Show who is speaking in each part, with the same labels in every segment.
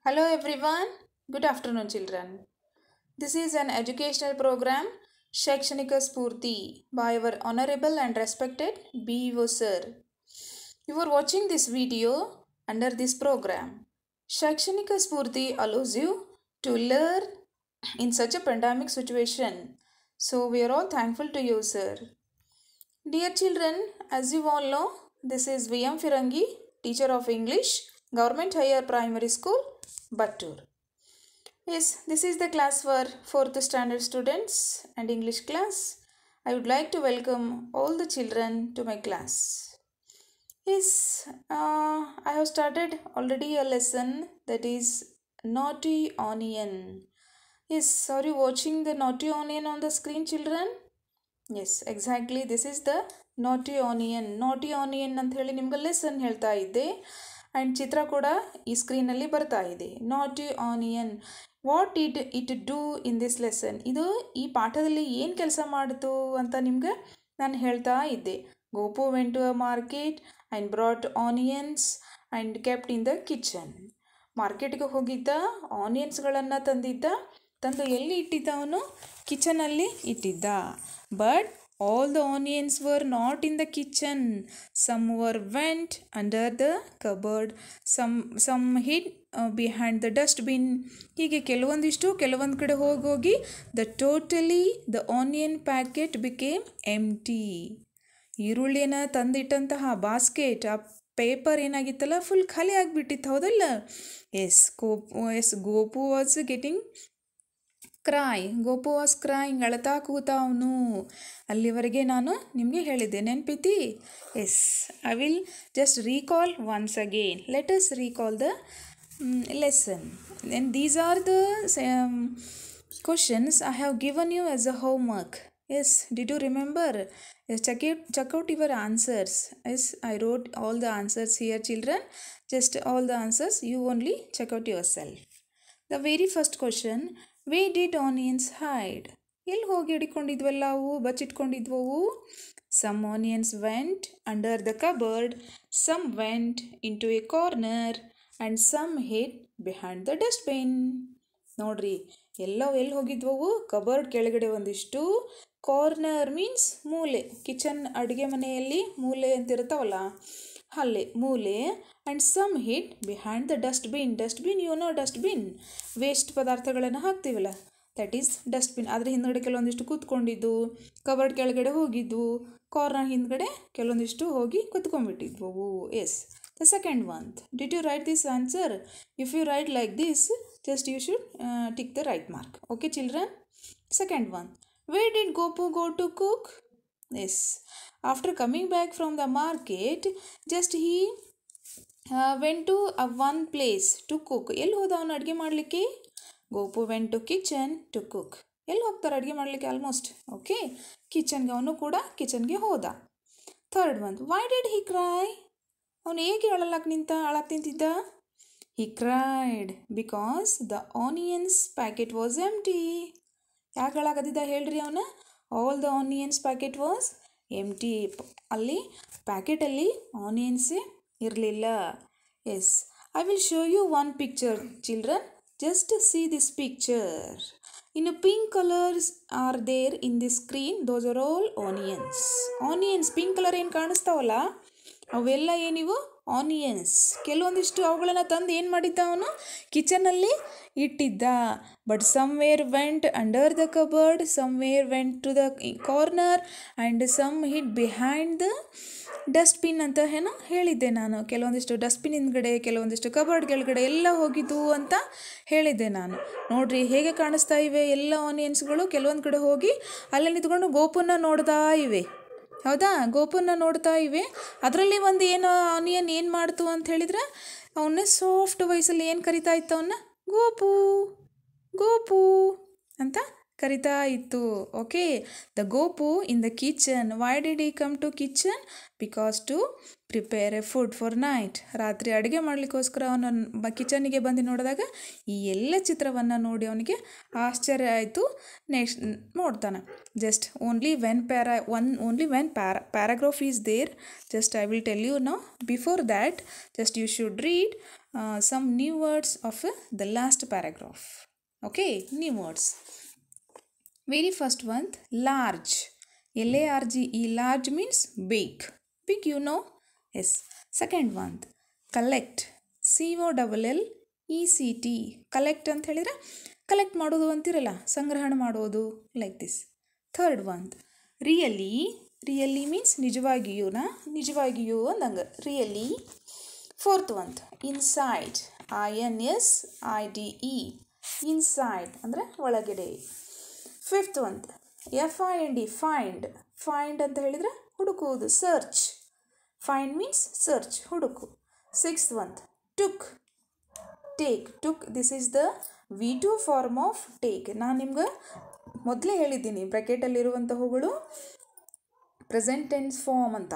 Speaker 1: Hello everyone. Good afternoon children. This is an educational program Shakshanika Spurti by our honorable and respected BEO sir. You are watching this video under this program. Shakshanika Spurti allows you to learn in such a pandemic situation. So we are all thankful to you sir. Dear children, as you all know, this is VM Firangi, teacher of English, Government Higher Primary School, Battur. Yes, this is the class for 4th standard students and English class. I would like to welcome all the children to my class. Yes, I have started already a lesson that is Naughty Onion. Yes, are you watching the Naughty Onion on the screen, children? Yes, exactly. This is the Naughty Onion. Naughty Onion ಅಂತ ಹೇಳಿ ನಿಮ್ಗೆ lesson ಹೇಳ್ತಾ ಇದ್ದೆ and ಚಿತ್ರ ಕೂಡ ಈ ಸ್ಕ್ರೀನಲ್ಲಿ ಬರ್ತಾ ಇದೆ. ನಾಟಿ onion, what it do in this lesson. ಇದು ಈ ಪಾಠದಲ್ಲಿ ಏನು ಕೆಲಸ ಮಾಡಿತು ಅಂತ ನಿಮ್ಗೆ ನಾನು ಹೇಳ್ತಾ ಇದ್ದೆ. Gopu went to a market and brought onions and kept in the kitchen. ಮಾರ್ಕೆಟ್ಗೆ ಹೋಗಿದ್ದ, ಆನಿಯನ್ಸ್ಗಳನ್ನು ತಂದು ಎಲ್ಲಿ ಇಟ್ಟಿದ್ದ ಅವನು? ಕಿಚನಲ್ಲಿ ಇಟ್ಟಿದ್ದ. But all the onions were not in the kitchen. Some were went under the cupboard. Some hid behind the dustbin. ಹೀಗೆ ಕೆಲವೊಂದು ಕಡೆ ಹೋಗಿ the onion packet became empty. ಈರುಳ್ಳಿನ ತಂದಿಟ್ಟಂತಹ ಬಾಸ್ಕೆಟ್, ಆ ಪೇಪರ್ ಏನಾಗಿತ್ತಲ್ಲ ಫುಲ್ ಖಾಲಿ ಆಗಿಬಿಟ್ಟಿತ್ತು, ಹೌದಲ್ಲ? Gopu was getting Gopu was crying, ಅಳತಾ ಕೂತ ಅವನು. ಅಲ್ಲಿವರೆಗೆ ನಾನು ನಿಮಗೆ ಹೇಳಿದ್ದೆ, ನೆನಪಿತಿ? Yes, I will just recall once again. Let us recall the lesson. And these are the questions I have given you as a homework. Yes, did you remember? Yes, check out your answers. Yes, I wrote all the answers here, children. Just all the answers, you only check out yourself. The very first question, where did onions hide? ಎಲ್ಲಿ ಹೋಗಿ ಹಿಡ್ಕೊಂಡಿದ್ವಲ್ಲ ಅವು, ಬಚ್ಚಿಟ್ಕೊಂಡಿದ್ವವು? Some onions went under the cupboard, some went into a corner and some hid behind the dustbin. ನೋಡ್ರಿ, ಎಲ್ಲಿ ಹೋಗಿದ್ವವು? Cupboard ಕೆಳಗಡೆ ಒಂದಿಷ್ಟು, corner means ಮೂಲೆ, kitchen ಅಡುಗೆ ಮನೆಯಲ್ಲಿ ಮೂಲೆ ಅಂತಿರ್ತಾವಲ್ಲ ಅಲ್ಲೇ ಮೂಲೆ, and some hid behind the dustbin. Dustbin waste ಪದಾರ್ಥಗಳನ್ನು ಹಾಕ್ತೀವಲ್ಲ, ದಟ್ ಈಸ್ ಡಸ್ಟ್ಬಿನ್. ಆದರೆ ಹಿಂದ್ಗಡೆ ಕೆಲವೊಂದಿಷ್ಟು ಕೂತ್ಕೊಂಡಿದ್ದು, ಕಬರ್ಡ್ ಕೆಳಗಡೆ ಹೋಗಿದ್ವು, ಕಾರ್ನರ್ ಹಿಂದ್ಗಡೆ ಕೆಲವೊಂದಿಷ್ಟು ಹೋಗಿ ಕೂತ್ಕೊಂಡ್ಬಿಟ್ಟಿದ್ವು. Yes, the second one, did you write this answer? If you write like this, just you should tick the right mark. Okay children? Second one, where did Gopu go to cook? Yes, after coming back from the market, just he went to one place to cook. ಎಲ್ಲಿ ಹೋದ ಅವನು ಅಡುಗೆ ಮಾಡಲಿಕ್ಕೆ? Gopu went to kitchen to cook. ಎಲ್ಲಿ ಹೋಗ್ತಾರೆ ಅಡುಗೆ ಮಾಡಲಿಕ್ಕೆ? Almost okay, ಕಿಚನ್ಗೆ, ಅವನು ಕೂಡ ಕಿಚನ್ಗೆ ಹೋದ. Third one, why did he CRY? ಅವನು ಹೇಗೆ ಅಳಕ್ಕೆ ನಿಂತಿದ್ದ? He cried because the onions packet was empty. ಯಾಕೆ ಅಳಾಗದಿದ್ದ ಹೇಳ್ರಿ ಅವನ? All the onions packet was empty. ಅಲ್ಲಿ ಪ್ಯಾಕೆಟಲ್ಲಿ ಆನಿಯನ್ಸೇ ಇರಲಿಲ್ಲ. Yes, I will show you one picture children. Just see this picture. In pink colours are there in the screen. Those are all onions pink colour ಏನು ಕಾಣಿಸ್ತಾವಲ್ಲ ಅವೆಲ್ಲ ಏನಿವು? Onions. ಕೆಲವೊಂದಿಷ್ಟು ಅವುಗಳನ್ನು ತಂದು ಏನು ಮಾಡಿದ್ದ ಅವನು? ಕಿಚನಲ್ಲಿ ಇಟ್ಟಿದ್ದ. But somewhere went under the cupboard, somewhere went to the corner and some hid behind the dustbin ಅಂತ ಏನೋ ಹೇಳಿದ್ದೆ ನಾನು. ಕೆಲವೊಂದಿಷ್ಟು ಡಸ್ಟ್ಬಿನ್ ಹಿಂದ್ಗಡೆ, ಕೆಲವೊಂದಿಷ್ಟು ಕಬರ್ಡ್ ಕೆಳಗಡೆ ಎಲ್ಲ ಹೋಗಿದ್ದು ಅಂತ ಹೇಳಿದ್ದೆ ನಾನು. ನೋಡ್ರಿ ಹೇಗೆ ಕಾಣಿಸ್ತಾ ಇವೆ ಎಲ್ಲ ಆನಿಯನ್ಸ್ಗಳು. ಕೆಲವೊಂದು ಕಡೆ ಹೋಗಿ ಅಲ್ಲೇ ನಿಂತ್ಕೊಂಡು ಗೋಪುನ ನೋಡ್ತಾ ಇವೆ, ಹೌದಾ? ಗೋಪುನ ನೋಡ್ತಾ ಇವೆ. ಅದರಲ್ಲಿ ಒಂದು ಏನು ಆನಿಯನ್ ಏನು ಮಾಡ್ತು ಅಂತ ಹೇಳಿದ್ರೆ, ಅವನ್ನ ಸಾಫ್ಟ್ ವಾಯ್ಸಲ್ಲಿ ಏನು ಕರಿತಾ ಇತ್ತು? ಅವನ್ನ ಗೋಪು ಅಂತ ಕರಿತಾ ಇತ್ತು. Okay, the Gopu in the kitchen. Why did he come to kitchen? Because to prepare a food for night. ರಾತ್ರಿ ಅಡುಗೆ ಮಾಡಲಿಕ್ಕೋಸ್ಕರ ಅವನು ಕಿಚನ್ನಿಗೆ ಬಂದು ನೋಡಿದಾಗ ಈ ಎಲ್ಲ ಚಿತ್ರವನ್ನು ನೋಡಿ ಅವನಿಗೆ ಆಶ್ಚರ್ಯ ಆಯಿತು. ನೆಕ್ಸ್ಟ್ ನೋಡ್ತಾನೆ. Just only when paragraph is there. Just I will tell you now. Before that just you should read some new words of the last paragraph. Okay, new words. Very first one, large. L-A-R-G-E. Large means big. Big, you know? Yes. Second one, collect. C-O-L-L-E-C-T. collect ಅಂತ ಹೇಳಿದ್ರೆ collect ಮಾಡೋದು ಅಂತಿರಲ್ಲ, ಸಂಗ್ರಹಣೆ ಮಾಡೋದು, like this. Third one, really means ನಿಜವಾಗಿಯೂ ಅಂದಂಗೆ, really. Fourth ಒಂದು, inside. INSIDE. Inside ಅಂದರೆ ಒಳಗಡೆ. ಫಿಫ್ತ್ ಒಂದು, FIND. ಫೈಂಡ್ ಅಂತ ಹೇಳಿದರೆ ಹುಡುಕುವುದು, ಸರ್ಚ್. ಫೈಂಡ್ ಮೀನ್ಸ್ ಸರ್ಚ್, ಹುಡುಕು. ಸಿಕ್ಸ್ತ್ ಒಂದು, took. This is the V2 form of take. ನಾನು ನಿಮ್ಗೆ ಮೊದಲೇ ಹೇಳಿದ್ದೀನಿ, ಬ್ರ್ಯಾಕೆಟಲ್ಲಿರುವಂತಹವುಗಳು ಪ್ರೆಸೆಂಟ್ ಟೆನ್ಸ್ ಫಾರ್ಮ್ ಅಂತ.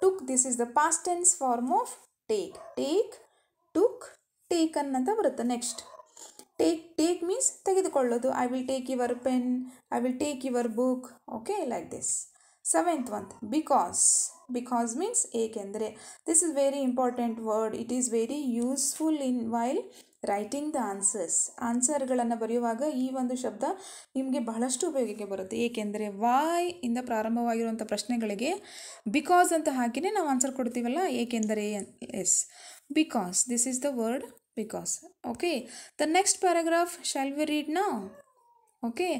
Speaker 1: Took, this is the past tense form of take. Took, taken ಅಂತ ಬರುತ್ತೆ. ನೆಕ್ಸ್ಟ್, ಟೇಕ್ ಮೀನ್ಸ್ ತೆಗೆದುಕೊಳ್ಳೋದು. I will take your pen, I will take your book. Okay, like this. Seventh one, because means ಏಕೆಂದರೆ. This is very important word. It is very useful in while writing the ಆನ್ಸರ್ಗಳನ್ನು ಬರೆಯುವಾಗ ಈ ಒಂದು ಶಬ್ದ ನಿಮಗೆ ಬಹಳಷ್ಟು ಉಪಯೋಗಕ್ಕೆ ಬರುತ್ತೆ. ಏಕೆಂದರೆ ವೈ ಇಂದ ಪ್ರಾರಂಭವಾಗಿರುವಂಥ ಪ್ರಶ್ನೆಗಳಿಗೆ ಬಿಕಾಸ್ ಅಂತ ಹಾಕಿನೇ ನಾವು ಆನ್ಸರ್ ಕೊಡ್ತೀವಲ್ಲ, ಏಕೆಂದರೆ. Yes, because. This is the word because. Okay, the next paragraph shall we read now? Okay,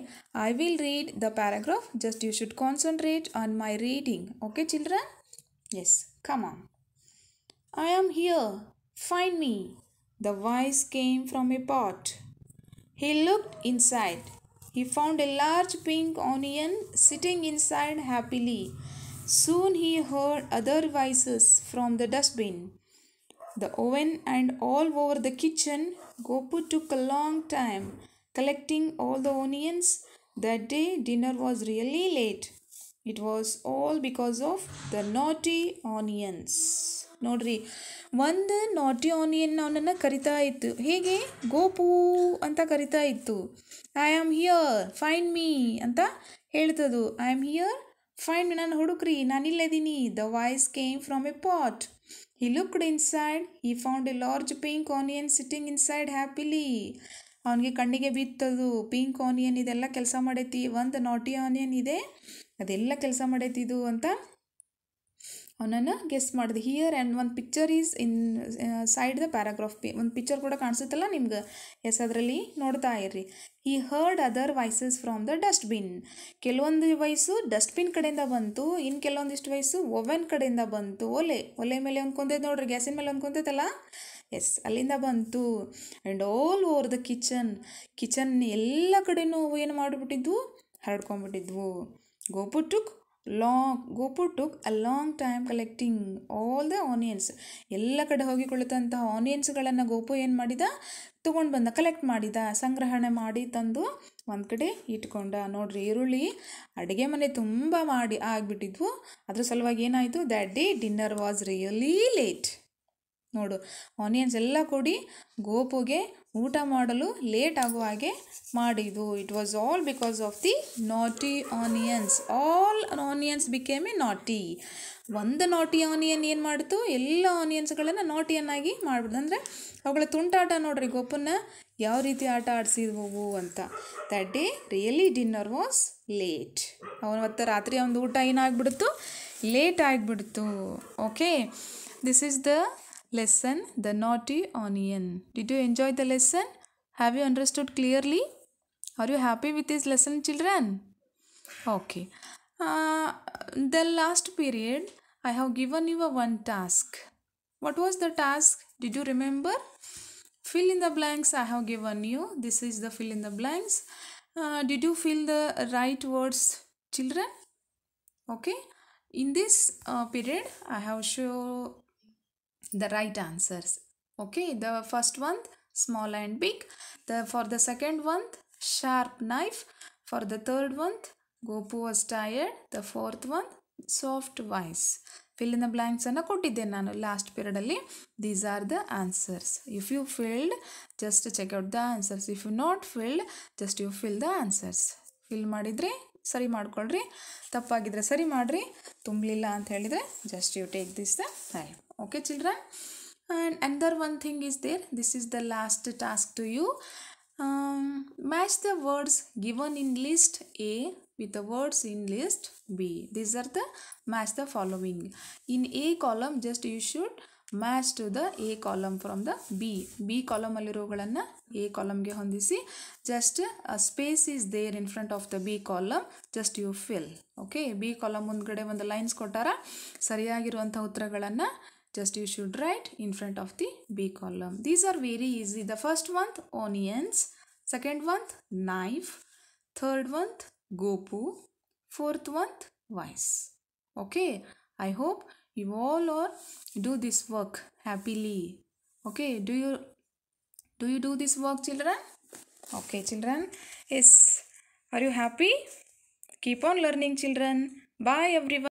Speaker 1: I will read the paragraph. Just you should concentrate on my reading. Okay, children? Yes, come on. I am here. Find me. The voice came from a pot. He looked inside. He found a large pink onion sitting inside happily. Soon he heard other voices from the dustbin, the oven, and all over the kitchen. Gopu took a long time collecting all the onions. That day dinner was really late. It was all because of the naughty onions. ನೋಡ್ರಿ, ಒಂದು ನಾಟಿ onion ಅವನನ್ನು ಕರಿತಾ ಇತ್ತು. ಹೇಗೆ? ಗೋಪು ಅಂತ ಕರಿತಾ ಇತ್ತು. I am here, find me ಅಂತ ಹೇಳ್ತದು. I am here, find me, ನಾನು ಹುಡುಕ್ರಿ, ನಾನಿಲ್ಲದೀನಿ. The voice came from a pot. He looked inside. He found a large pink onion sitting inside happily. ಅವನಿಗೆ ಕಣ್ಣಿಗೆ ಬಿತ್ತದು. ಪಿಂಕ್ ಆನಿಯನ್ ಇದೆಲ್ಲ ಕೆಲಸ ಮಾಡೈತಿ, ಒಂದು ನಾಟಿ ಆನಿಯನ್ ಇದೆ ಅದೆಲ್ಲ ಕೆಲಸ ಮಾಡೈತಿದು ಅಂತ ಅವನನ್ನು ಗೆಸ್ ಮಾಡಿದೆ. ಹಿಯರ್ ಆ್ಯಂಡ್ ಒಂದು picture is in side the paragraph. ಒಂದು ಪಿಕ್ಚರ್ ಕೂಡ ಕಾಣಿಸುತ್ತಲ್ಲ ನಿಮ್ಗೆ. ಎಸ್, ಅದರಲ್ಲಿ ನೋಡ್ತಾ ಇರ್ರಿ. ಹಿ heard other voices from the dustbin. ಕೆಲವೊಂದು ವಾಯ್ಸು ಡಸ್ಟ್ಬಿನ್ ಕಡೆಯಿಂದ ಬಂತು, ಇನ್ನು ಕೆಲವೊಂದಿಷ್ಟು ವಾಯ್ಸು ಓವೆನ್ ಕಡೆಯಿಂದ ಬಂತು. ಒಲೆ ಮೇಲೆ ಹೊಂದ್ಕೊಂತೈತೆ ನೋಡ್ರಿ, ಗ್ಯಾಸಿನ ಮೇಲೆ ಹೊಂದ್ಕೊಂತೈತಲ್ಲ. ಎಸ್, ಅಲ್ಲಿಂದ ಬಂತು. And all over the kitchen ಎಲ್ಲ ಕಡೆನೂ ಏನು ಮಾಡಿಬಿಟ್ಟಿದ್ವು, ಹರಡ್ಕೊಂಡ್ಬಿಟ್ಟಿದ್ವು. Gopu took a long time collecting all the onions. ಎಲ್ಲ ಕಡೆ ಹೋಗಿಕೊಳ್ಳುತ್ತಂತಹ ಆನಿಯನ್ಸ್ಗಳನ್ನು ಗೋಪು ಏನು ಮಾಡಿದ, ತೊಗೊಂಡು ಬಂದ, ಕಲೆಕ್ಟ್ ಮಾಡಿದ, ಸಂಗ್ರಹಣೆ ಮಾಡಿ ತಂದು ಒಂದು ಕಡೆ ಇಟ್ಕೊಂಡ. ನೋಡ್ರಿ, ಈರುಳ್ಳಿ ಅಡುಗೆ ಮನೆ ತುಂಬ ಆಗಿಬಿಟ್ಟಿದ್ವು. ಅದ್ರ ಸಲುವಾಗಿ ಏನಾಯಿತು, that day dinner was really late. ನೋಡು, ಆನಿಯನ್ಸ್ ಎಲ್ಲ ಕೂಡಿ ಗೋಪುಗೆ ಊಟ ಮಾಡಲು ಲೇಟ್ ಆಗುವ ಹಾಗೆ ಮಾಡಿದ್ದು. It was all because of the naughty onions. All onions became a naughty. ಒಂದು ನಾಟಿ ಆನಿಯನ್ ಏನು ಮಾಡಿತು, ಎಲ್ಲ ಆನಿಯನ್ಸ್ಗಳನ್ನು ನಾಟಿಯನ್ನಾಗಿ ಮಾಡಿಬಿಡ್ದು. ಅಂದರೆ ಅವುಗಳ ತುಂಟಾಟ ನೋಡ್ರಿ, ಗೋಪನ್ನ ಯಾವ ರೀತಿ ಆಟ ಆಡಿಸಿದ್ವು ಅಂತ. That day really dinner was late. ಅವತ್ತು ರಾತ್ರಿ ಒಂದು ಊಟ ಏನಾಗ್ಬಿಡ್ತು, ಲೇಟ್ ಆಗಿಬಿಡ್ತು. Okay, this is the lesson, the naughty onion. Did you enjoy the lesson? Have you understood clearly? Are you happy with this lesson, children? Okay. The last period I have given you one task. What was the task? Did you remember? Fill in the blanks I have given you. This is the fill in the blanks. Did you fill the right words, children? Okay. In this period I have shown the right answers. Okay, the first one small and big, for the second one sharp knife, For the third one, Gopu was tired. The fourth one, soft voice. Fill in the blanks ಅನ್ನು ಕೊಟ್ಟಿದ್ದೇನೆ ನಾನು last ಪೀರಿಯಡಲ್ಲಿ. These are the answers. If you filled, just check out the answers. If you not filled, just you fill the answers. Fill ಮಾಡಿದರೆ ಸರಿ ಮಾಡ್ಕೊಳ್ರಿ, ತಪ್ಪಾಗಿದ್ರೆ ಸರಿ ಮಾಡಿರಿ, ತುಂಬಲಿಲ್ಲ ಅಂತ ಹೇಳಿದರೆ just you take this the time. Okay children? And another one thing is there. This is the last task to you. Match the words given in list A with the words in list B. These are the match the following. In A column, just you should match to the A column from the B column ಅಲ್ಲಿರೋಗಳನ್ನು A columnಗೆ ಹೊಂದಿಸಿ. Just a space is there in front of the B column. Just you fill. Okay, B column ಮುಂದ್ಗಡೆ ಒಂದು lines ಕೊಟ್ಟಾರ, ಸರಿಯಾಗಿರುವಂಥ ಉತ್ತರಗಳನ್ನು just you should write in front of the B column. These are very easy. The first one, onions. Second one, knife. Third one, Gopu. Fourth one, voice. Okay, I hope you all are do this work happily. Okay, do you do this work, children? Okay children, yes, are you happy? Keep on learning children. Bye everyone.